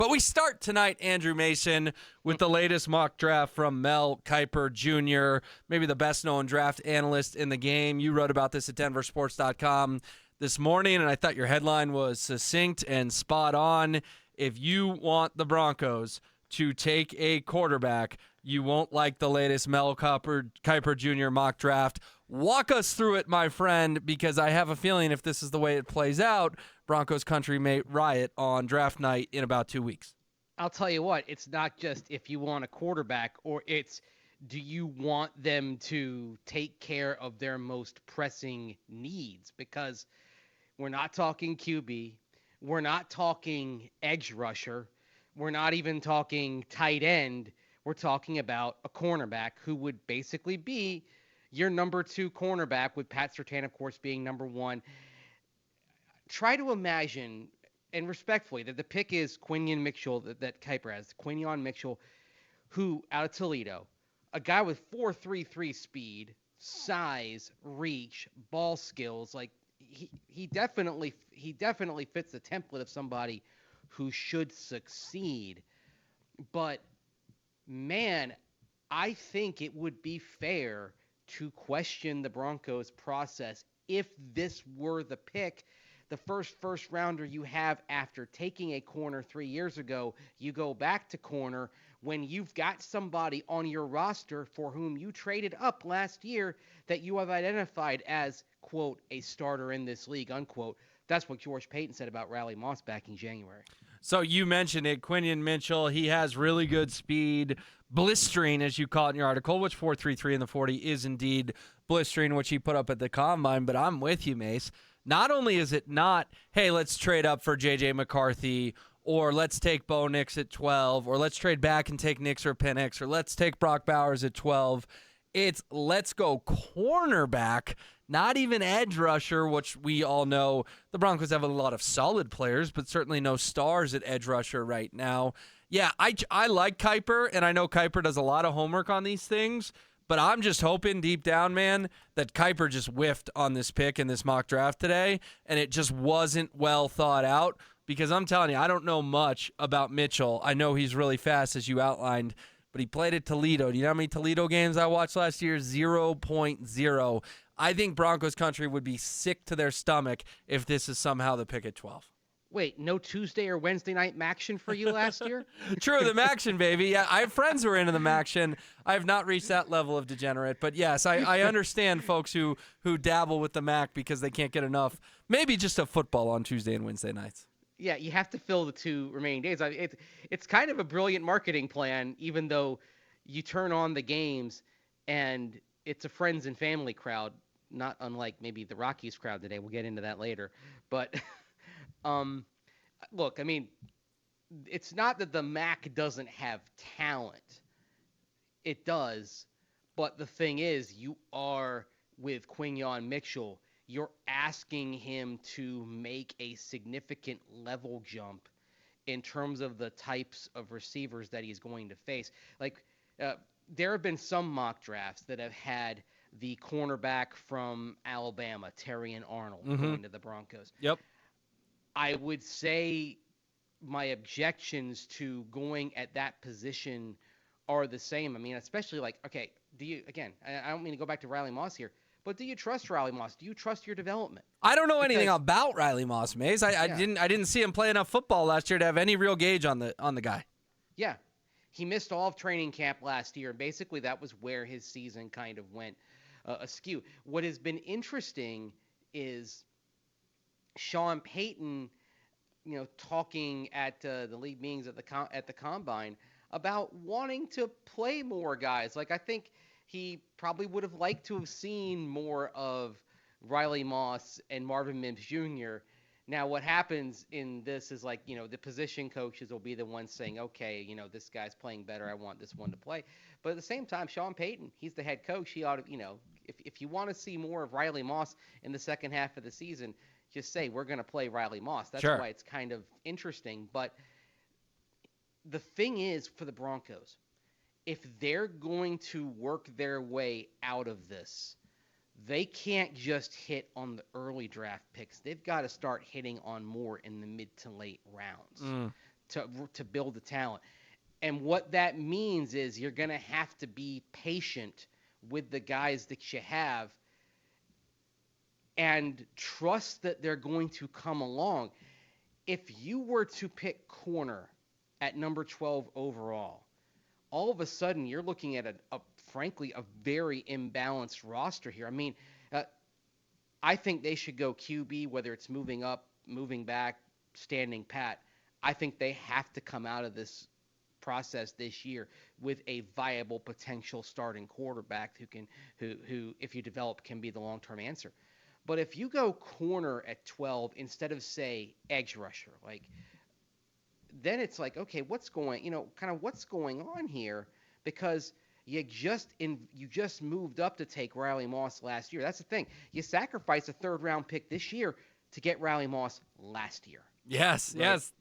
But we start tonight, Andrew Mason, with the latest mock draft from Mel Kiper Jr., maybe the best-known draft analyst in the game. You wrote about this at denversports.com this morning, and I thought your headline was succinct and spot on. If you want the Broncos to take a quarterback, you won't like the latest Mel Kiper Jr. mock draft. Walk us through it, my friend, because I have a feeling if this is the way it plays out, Broncos country may riot on draft night in about 2 weeks. I'll tell you what, it's not just if you want a quarterback, or it's do you want them to take care of their most pressing needs? Because we're not talking QB. We're not talking edge rusher. We're not even talking tight end. We're talking about a cornerback who would basically be your number 2 cornerback, with Pat Surtain, of course, being number 1. Try to imagine, and respectfully, that the pick is Quinyon Mitchell that Kiper has. Quinyon Mitchell, who, out of Toledo, a guy with 4.33 speed, size, reach, ball skills. Like, he definitely fits the template of somebody who should succeed. But, man, I think it would be fair to question the Broncos' process if this were the pick. The first rounder you have after taking a corner 3 years ago, you go back to corner when you've got somebody on your roster for whom you traded up last year that you have identified as, quote, a starter in this league, unquote. That's what George Payton said about Riley Moss back in January. So you mentioned it, Quinyon Mitchell. He has really good speed, blistering, as you call it in your article, which 4.33 in the 40 is indeed blistering, which he put up at the combine. But I'm with you, Mace. Not only is it not, hey, let's trade up for J.J. McCarthy, or let's take Bo Nix at 12, or let's trade back and take Nix or Penix, or let's take Brock Bowers at 12. It's let's go cornerback, not even edge rusher, which we all know the Broncos have a lot of solid players, but certainly no stars at edge rusher right now. Yeah, I like Kiper, and I know Kiper does a lot of homework on these things, but I'm just hoping deep down, man, that Kiper just whiffed on this pick in this mock draft today, and it just wasn't well thought out, because I'm telling you, I don't know much about Mitchell. I know he's really fast, as you outlined, but he played at Toledo. Do you know how many Toledo games I watched last year? 0.0. I think Broncos country would be sick to their stomach if this is somehow the pick at 12. Wait, no Tuesday or Wednesday night Maction for you last year? True, the Maction, baby. Yeah, I have friends who are into the Maction. I have not reached that level of degenerate. But, yes, I understand folks who dabble with the Mac because they can't get enough. Maybe just a football on Tuesday and Wednesday nights. Yeah, you have to fill the 2 remaining days. It's kind of a brilliant marketing plan, even though you turn on the games and it's a friends and family crowd, not unlike maybe the Rockies crowd today. We'll get into that later. But, look, I mean, it's not that the MAC doesn't have talent. It does. But the thing is, you are with Quinyon Mitchell, you're asking him to make a significant level jump in terms of the types of receivers that he's going to face. Like, there have been some mock drafts that have had the cornerback from Alabama, Terrion Arnold, going to the Broncos. Yep. I would say my objections to going at that position are the same. I mean, especially like, okay, I don't mean to go back to Riley Moss here, but do you trust Riley Moss? Do you trust your development? I don't know anything about Riley Moss, Mays. I didn't see him play enough football last year to have any real gauge on the guy. Yeah. He missed all of training camp last year. Basically, that was where his season kind of went askew. What has been interesting is Sean Payton, talking at the league meetings at the combine about wanting to play more guys. Like, I think he probably would have liked to have seen more of Riley Moss and Marvin Mims Jr. Now, what happens in this is like, the position coaches will be the ones saying, okay, this guy's playing better. I want this one to play. But at the same time, Sean Payton, he's the head coach. He ought to, if you want to see more of Riley Moss in the second half of the season, just say, we're going to play Riley Moss. That's Sure. why it's kind of interesting. But the thing is, for the Broncos, if they're going to work their way out of this, they can't just hit on the early draft picks. They've got to start hitting on more in the mid to late rounds to build the talent. And what that means is you're going to have to be patient with the guys that you have and trust that they're going to come along. If you were to pick corner at number 12 overall, all of a sudden you're looking at frankly, a very imbalanced roster here. I mean, I think they should go QB, whether it's moving up, moving back, standing pat. I think they have to come out of this process this year with a viable potential starting quarterback who if you develop, can be the long-term answer. But if you go corner at 12 instead of, say, edge rusher, like, then it's like, okay, what's going on here? Because you just moved up to take Riley Moss last year. That's the thing. You sacrificed a third-round pick this year to get Riley Moss last year. Yes, right? yes.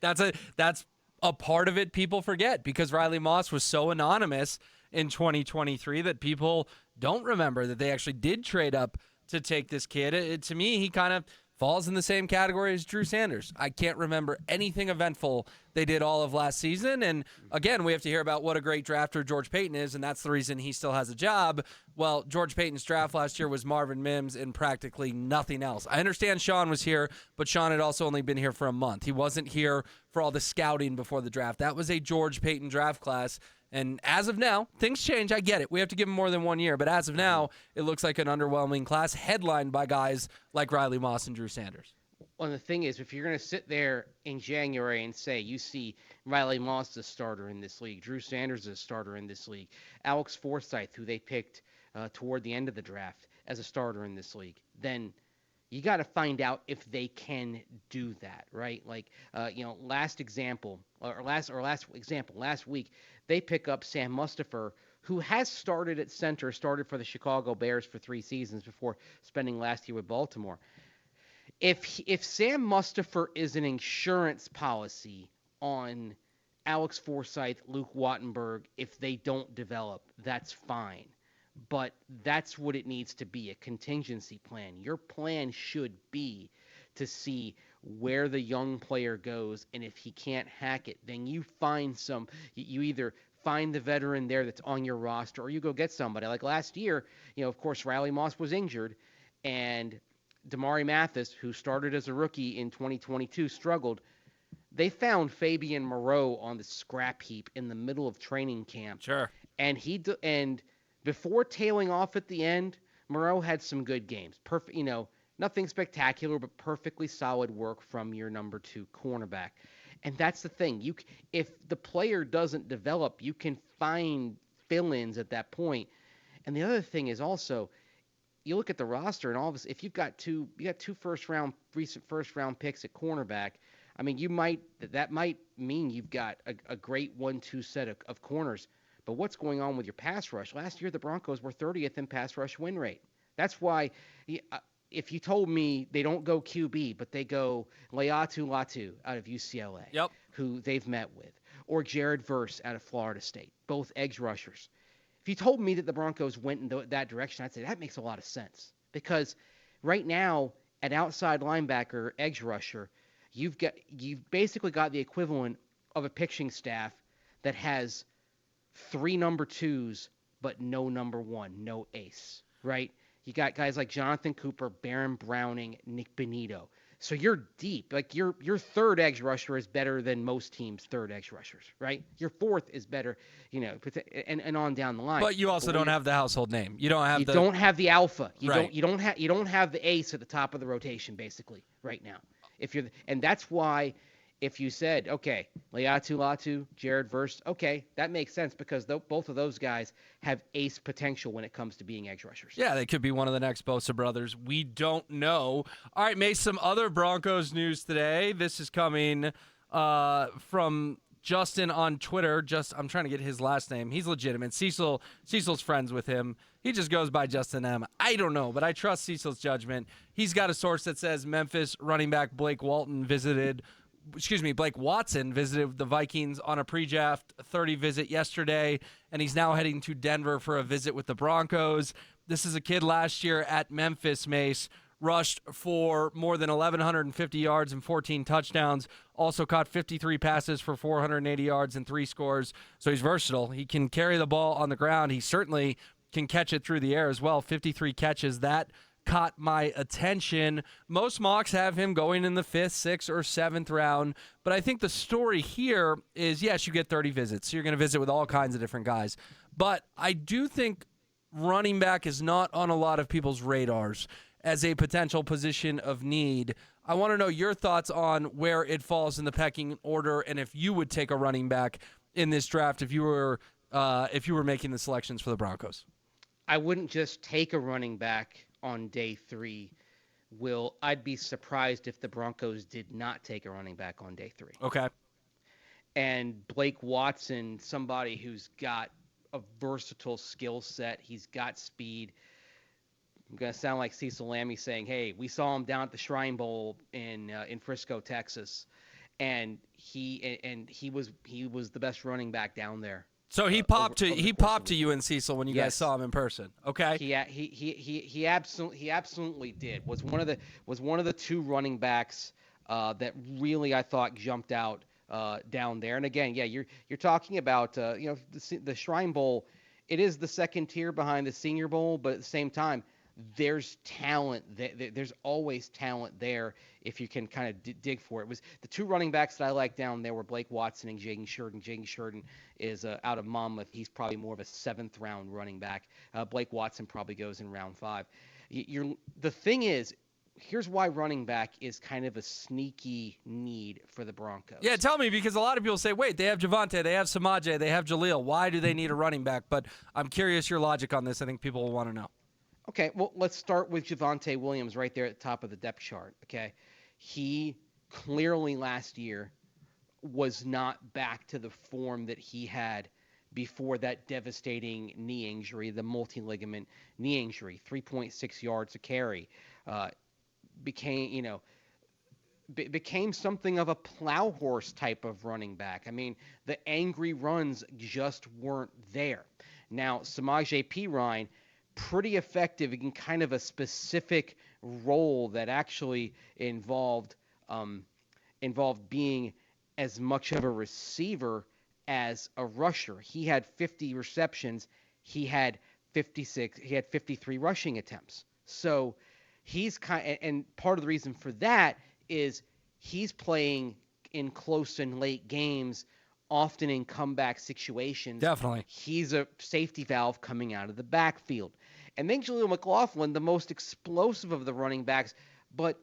That's a part of it people forget, because Riley Moss was so anonymous in 2023 that people don't remember that they actually did trade up to take this kid. To me, he kind of falls in the same category as Drew Sanders. I can't remember anything eventful they did all of last season. And again, we have to hear about what a great drafter George Paton is, and that's the reason he still has a job. Well, George Paton's draft last year was Marvin Mims and practically nothing else. I understand Sean was here, but Sean had also only been here for a month. He wasn't here for all the scouting before the draft. That was a George Paton draft class. And as of now, things change. I get it. We have to give him more than 1 year. But as of now, it looks like an underwhelming class headlined by guys like Riley Moss and Drew Sanders. Well, the thing is, if you're going to sit there in January and say you see Riley Moss as a starter in this league, Drew Sanders as a starter in this league, Alex Forsythe, who they picked toward the end of the draft as a starter in this league, then you got to find out if they can do that, right? Like, last week, they pick up Sam Mustipher, who has started at center, started for the Chicago Bears for 3 seasons before spending last year with Baltimore. If Sam Mustipher is an insurance policy on Alex Forsythe, Luke Wattenberg, if they don't develop, that's fine. But that's what it needs to be, a contingency plan. Your plan should be to see where the young player goes, and if he can't hack it, then you either find the veteran there that's on your roster, or you go get somebody. Like last year, of course, Riley Moss was injured, and Damari Mathis, who started as a rookie in 2022, struggled. They found Fabian Moreau on the scrap heap in the middle of training camp. Sure. And before tailing off at the end, Moreau had some good games. Perfect, nothing spectacular, but perfectly solid work from your number 2 cornerback. And that's the thing. If the player doesn't develop, you can find fill-ins at that point. And the other thing is also, you look at the roster, and all of us, if you've got two recent first round picks at cornerback, I mean, that might mean you've got a great 1-2 set of corners. But what's going on with your pass rush? Last year, the Broncos were 30th in pass rush win rate. That's why, if you told me they don't go QB, but they go Laiatu Latu out of UCLA, yep, who they've met with, or Jared Verse out of Florida State, both edge rushers. If you told me that the Broncos went in that direction, I'd say that makes a lot of sense. Because right now, at outside linebacker, edge rusher, you've basically got the equivalent of a pitching staff that has 3 number 2s, but no number 1, no ace, right? You got guys like Jonathan Cooper, Baron Browning, Nick Benito. So you're deep. Like your third edge rusher is better than most teams' third edge rushers, right? Your fourth is better, and on down the line. But you also don't have the household name. You don't have don't have the alpha. You right. don't have the ace at the top of the rotation basically right now. And that's why if you said, okay, Laiatu Latu, Jared Verse, okay, that makes sense because both of those guys have ace potential when it comes to being edge rushers. Yeah, they could be one of the next Bosa brothers. We don't know. All right, Mace, some other Broncos news today. This is coming from Justin on Twitter. I'm trying to get his last name. He's legitimate. Cecil's friends with him. He just goes by Justin M. I don't know, but I trust Cecil's judgment. He's got a source that says Memphis running back Blake Watson visited the Vikings on a pre-draft 30 visit yesterday, and he's now heading to Denver for a visit with the Broncos. This is a kid last year at Memphis, Mace, rushed for more than 1,150 yards and 14 touchdowns. Also caught 53 passes for 480 yards and 3 scores. So he's versatile. He can carry the ball on the ground. He certainly can catch it through the air as well. 53 catches. That caught my attention. Most mocks have him going in the 5th, 6th, or 7th round. But I think the story here is, yes, you get 30 visits. So you're going to visit with all kinds of different guys. But I do think running back is not on a lot of people's radars as a potential position of need. I want to know your thoughts on where it falls in the pecking order and if you would take a running back in this draft if you were making the selections for the Broncos. I wouldn't just take a running back on day 3, Will. I'd be surprised if the Broncos did not take a running back on day 3. Okay. And Blake Watson, somebody who's got a versatile skill set. He's got speed. I'm going to sound like Cecil Lammey saying, hey, we saw him down at the Shrine Bowl in Frisco, Texas, and he was the best running back down there. So he popped to you and Cecil when you guys saw him in person. Okay. He absolutely did. Was one of the 2 running backs that really I thought jumped out down there. And again, yeah, you're talking about the Shrine Bowl. It is the second tier behind the Senior Bowl, but at the same time, there's talent. There's always talent there if you can kind of dig for it. It was the 2 running backs that I liked down there were Blake Watson and Jaden Sheridan. Jaden Sheridan is out of Monmouth. He's probably more of a 7th round running back. Blake Watson probably goes in round 5. The thing is, here's why running back is kind of a sneaky need for the Broncos. Yeah, tell me, because a lot of people say, wait, they have Javonte, they have Samaje, they have Jaleel. Why do they need a running back? But I'm curious your logic on this. I think people will want to know. Okay, well, let's start with Javonte Williams right there at the top of the depth chart, okay? He clearly last year was not back to the form that he had before that devastating knee injury, the multi-ligament knee injury. 3.6 yards a carry. Became something of a plow horse type of running back. I mean, the angry runs just weren't there. Now, Samaje Perine, pretty effective in kind of a specific role that actually involved being as much of a receiver as a rusher. He had 50 receptions. He had 53 rushing attempts. So he's and part of the reason for that is he's playing in close and late games, often in comeback situations. Definitely. He's a safety valve coming out of the backfield. And then Jaleel McLaughlin, the most explosive of the running backs, but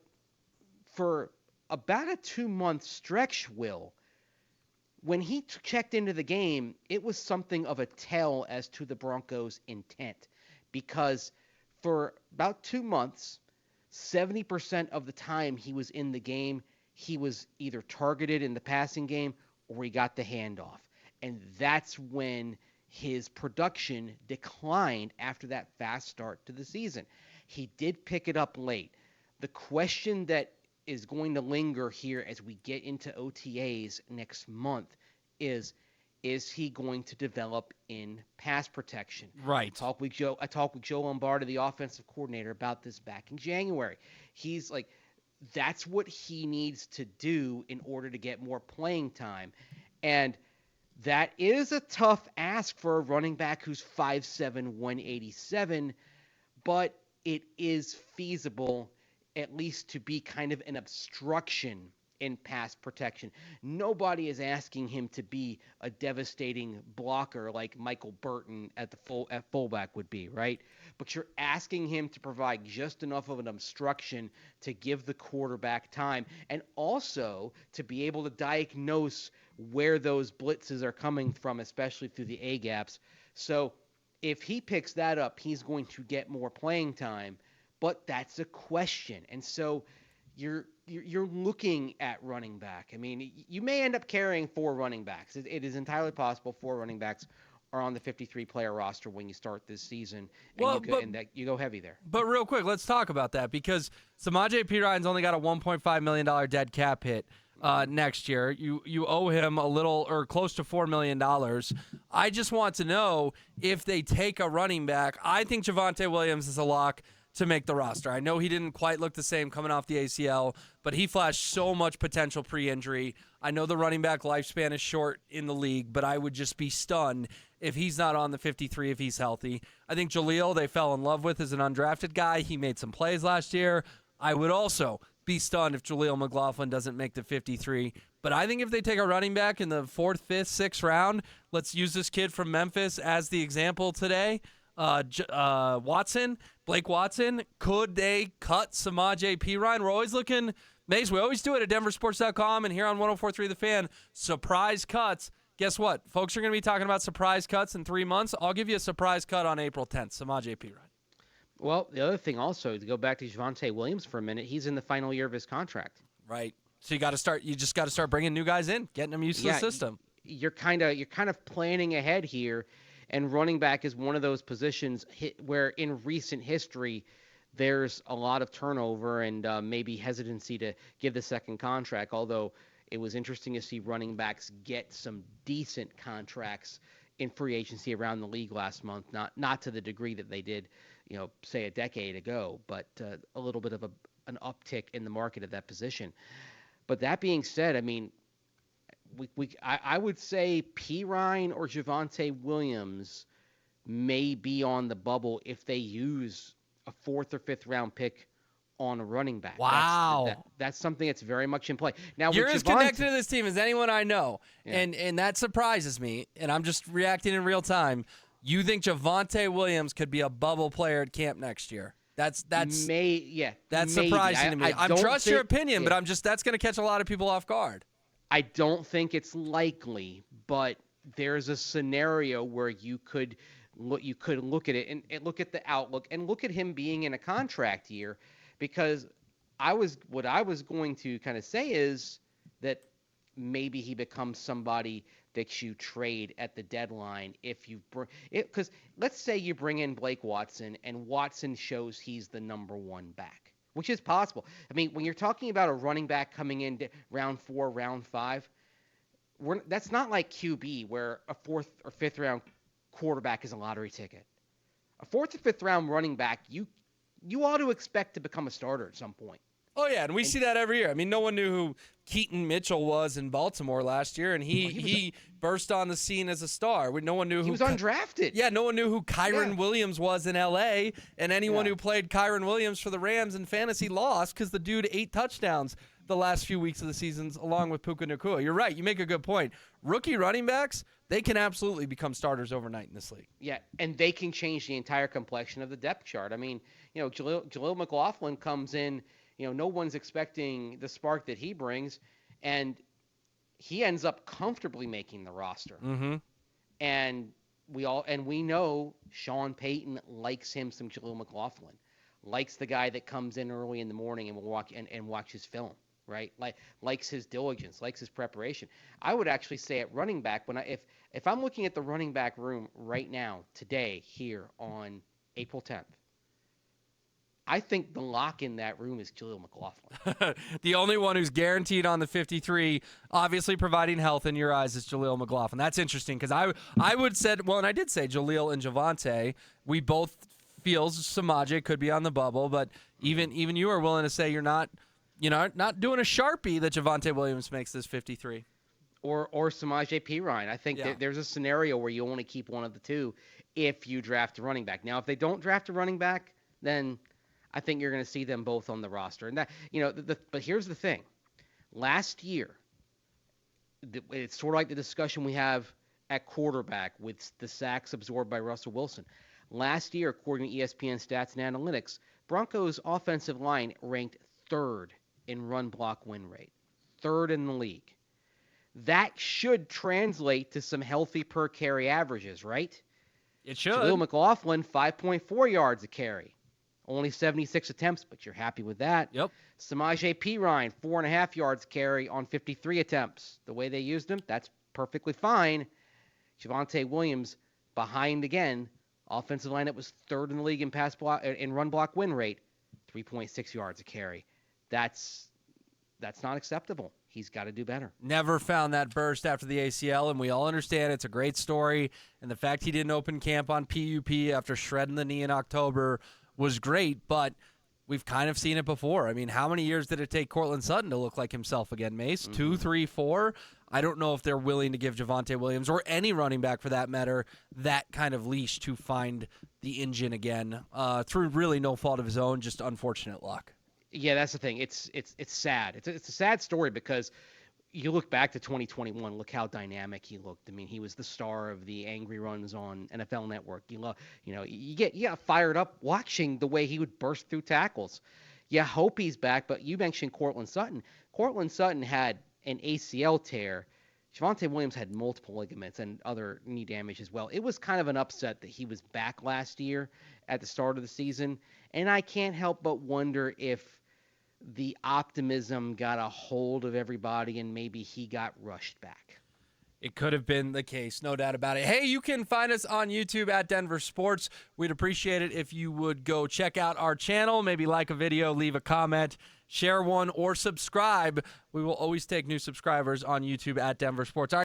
for about a 2-month stretch, Will, when he checked into the game, it was something of a tell as to the Broncos' intent, because for about 2 months, 70% of the time he was in the game, he was either targeted in the passing game or he got the handoff. And that's when his production declined after that fast start to the season. He did pick it up late. The question that is going to linger here as we get into OTAs next month is he going to develop in pass protection? Right. I talked with Joe Lombardi, the offensive coordinator, about this back in January. He's like, that's what he needs to do in order to get more playing time. And that is a tough ask for a running back who's 5'7", 187, but it is feasible, at least to be kind of an obstruction in pass protection. Nobody is asking him to be a devastating blocker like Michael Burton at fullback would be, right? But you're asking him to provide just enough of an obstruction to give the quarterback time, and also to be able to diagnose where those blitzes are coming from, especially through the A-gaps. So if he picks that up, he's going to get more playing time, but that's a question. And so you're looking at running back. I mean, you may end up carrying 4 running backs. It is entirely possible 4 running backs are on the 53-player roster when you start this season, and you go heavy there. But real quick, let's talk about that, because Samaje Perine's only got a $1.5 million dead cap hit next year. You owe him a little or close to $4 million. I just want to know if they take a running back. I think Javonte Williams is a lock to make the roster. I know he didn't quite look the same coming off the ACL, but he flashed so much potential pre-injury. I know the running back lifespan is short in the league, but I would just be stunned if he's not on the 53 if he's healthy. I think Jaleel, they fell in love with as an undrafted guy. He made some plays last year. I would also be stunned if Jaleel McLaughlin doesn't make the 53. But I think if they take a running back in the 4th, 5th, 6th round, let's use this kid from Memphis as the example today. Blake Watson, could they cut Samaje Perine? We're always looking, Mace, we always do it at denversports.com and here on 104.3 The Fan, surprise cuts. Guess what? Folks are going to be talking about surprise cuts in 3 months. I'll give you a surprise cut on April 10th, Samaje Perine. Well, the other thing also, to go back to Javonte Williams for a minute, he's in the final year of his contract. Right. So you just got to start bringing new guys in, getting them used to the system. You're kind of planning ahead here, and running back is one of those positions where in recent history there's a lot of turnover and maybe hesitancy to give the second contract, although it was interesting to see running backs get some decent contracts in free agency around the league last month, not to the degree that they did, say a decade ago, but a little bit of an uptick in the market at that position. But that being said, I mean, I would say Perine or Javonte Williams may be on the bubble if they use a 4th or 5th round pick on a running back. Wow. That's something that's very much in play. Now, you're as connected to this team as anyone I know, yeah. and that surprises me, and I'm just reacting in real time. You think Javonte Williams could be a bubble player at camp next year? That's maybe. surprising to me. I trust your opinion, yeah. but that's going to catch a lot of people off guard. I don't think it's likely, but there's a scenario where you could look at it and look at the outlook and look at him being in a contract year, because what I was going to kind of say is that maybe he becomes somebody that you trade at the deadline because let's say you bring in Blake Watson and Watson shows he's the number 1 back, which is possible. I mean, when you're talking about a running back coming in round 4, round 5, that's not like QB where a 4th or 5th round quarterback is a lottery ticket. A 4th or 5th round running back, you ought to expect to become a starter at some point. Oh, yeah, and we see that every year. I mean, no one knew who Keaton Mitchell was in Baltimore last year, and he burst on the scene as a star. No one knew he was undrafted. Yeah, no one knew who Kyron Williams was in L.A., and anyone who played Kyron Williams for the Rams in fantasy lost because the dude 8 touchdowns the last few weeks of the seasons along with Puka Nacua. You're right. You make a good point. Rookie running backs, they can absolutely become starters overnight in this league. Yeah, and they can change the entire complexion of the depth chart. I mean, Jaleel McLaughlin comes in, no one's expecting the spark that he brings, and he ends up comfortably making the roster. Mm-hmm. And we know Sean Payton likes him some Jaleel McLaughlin, likes the guy that comes in early in the morning and will watch his film, right? Likes his diligence, likes his preparation. I would actually say at running back, if I'm looking at the running back room right now, today, here on April 10th, I think the lock in that room is Jaleel McLaughlin. The only one who's guaranteed on the 53, obviously providing health in your eyes, is Jaleel McLaughlin. That's interesting because I would say, well, and I did say Jaleel and Javonte. We both feel Samaje could be on the bubble, but even you are willing to say you're not doing a Sharpie that Javonte Williams makes this 53. Or Samaje Perine. I think that there's a scenario where you only keep one of the two if you draft a running back. Now, if they don't draft a running back, then I think you're going to see them both on the roster. And that, but here's the thing. Last year, it's sort of like the discussion we have at quarterback with the sacks absorbed by Russell Wilson. Last year, according to ESPN Stats and Analytics, Broncos' offensive line ranked 3rd in run block win rate, 3rd in the league. That should translate to some healthy per carry averages, right? It should. Jaleel McLaughlin, 5.4 yards a carry. Only 76 attempts, but you're happy with that. Yep. Samaje Perine, 4.5 yards carry on 53 attempts. The way they used him, that's perfectly fine. Javonte Williams, behind again. Offensive line that was 3rd in the league in run block win rate, 3.6 yards a carry. That's not acceptable. He's got to do better. Never found that burst after the ACL, and we all understand it's a great story. And the fact he didn't open camp on PUP after shredding the knee in October was great, but we've kind of seen it before. I mean, how many years did it take Courtland Sutton to look like himself again, Mace? 2, 3, 4? I don't know if they're willing to give Javonte Williams, or any running back for that matter, that kind of leash to find the engine again through really no fault of his own, just unfortunate luck. Yeah, that's the thing. It's sad. It's a sad story because you look back to 2021. Look how dynamic he looked. I mean, he was the star of the angry runs on NFL Network. You get fired up watching the way he would burst through tackles. You hope he's back, but you mentioned Courtland Sutton. Courtland Sutton had an ACL tear. Javonte Williams had multiple ligaments and other knee damage as well. It was kind of an upset that he was back last year at the start of the season, and I can't help but wonder if the optimism got a hold of everybody and maybe he got rushed back. It could have been the case, no doubt about it. Hey, you can find us on YouTube at Denver Sports. We'd appreciate it if you would go check out our channel, maybe like a video, leave a comment, share one, or subscribe. We will always take new subscribers on YouTube at Denver Sports. All right.